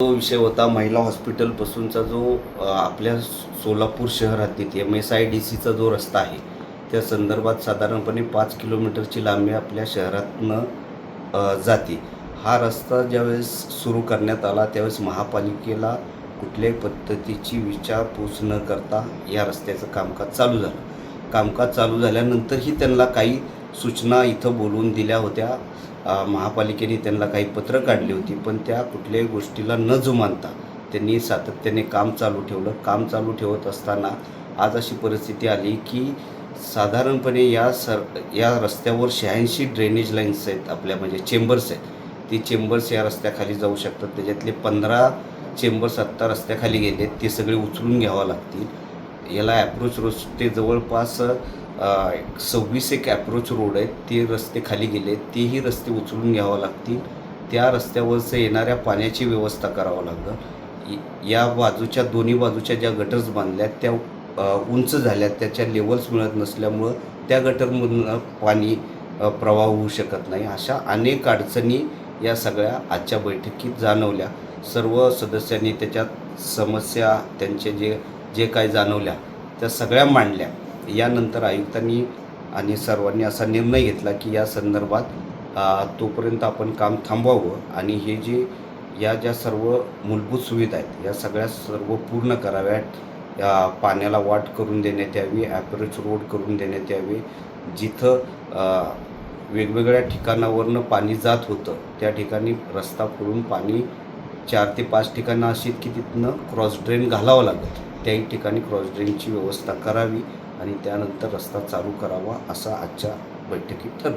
तो विषय होता महिला हॉस्पिटलपासूनचा जो आपल्या सोलापूर शहर हद्दीत MSIDCचा जो रस्ता आहे त्या संदर्भात साधारणपणे 5 किलोमीटरची लांबी आपल्या शहरातनं जाते. हा रस्ता ज्यावेळेस सुरू करण्यात आला त्यावेळेस महापालिकेला कुठल्याही पद्धतीची विचारपूस न करता या रस्त्याचं कामकाज चालू झालं. कामकाज चालू झाल्यानंतरही त्यांना काही सूचना इथं बोलवून दिल्या होत्या. महापालिकेने त्यांना काही पत्रं काढली होती, पण त्या कुठल्याही गोष्टीला न जुमानता त्यांनी सातत्याने काम चालू ठेवलं. काम चालू ठेवत असताना आज अशी परिस्थिती आली की साधारणपणे या रस्त्यावर 86 ड्रेनेज लाईन्स आहेत, आपल्या म्हणजे चेंबर्स आहेत. ती चेंबर्स या रस्त्याखाली जाऊ शकतात. त्याच्यातले 15 चेंबर्स आत्ता रस्त्याखाली गेले आहेत, ते सगळे उचलून घ्यावं लागतील. याला ॲप्रोच रस्ते जवळपास 26 एक ॲप्रोच रोड आहेत, ते रस्ते खाली गेले आहेत, तेही रस्ते उचलून घ्यावं लागतील. त्या रस्त्यावरचं येणाऱ्या पाण्याची व्यवस्था करावं लागेल. या बाजूच्या दोन्ही बाजूच्या ज्या गटर्स बांधल्यात त्या उंच झाल्यात, त्याच्या लेवल्स मिळत नसल्यामुळं त्या गटरमधून पाणी प्रवाह होऊ शकत नाही. अशा अनेक अडचणी या सगळ्या आजच्या बैठकीत जाणवल्या. सर्व सदस्यांनी त्याच्यात समस्या त्यांचे जे काही जाणवल्या त्या सगळ्या मांडल्या. यानंतर आयुक्तांनी आणि सर्वांनी असा निर्णय घेतला की या संदर्भात तोपर्यंत आपण काम थांबवावं आणि या ज्या सर्व मूलभूत सुविधा आहेत या सर्व पूर्ण कराव्यात. पाण्याला वाट करून देण्यात यावी, ॲप्रोच रोड करून देण्यात यावे. जिथं वेगवेगळ्या ठिकाणावरनं पाणी जात होतं त्या ठिकाणी रस्ता खोदून पाणी 4 ते 5 ठिकाणं अशी की तिथनं क्रॉस ड्रेन घालावं लागेल. त्याही ठिकाणी क्रॉस ड्रेनची व्यवस्था करावी आणि त्यानंतर रस्ता चालू करावा असं आजच्या बैठकीत ठरलं.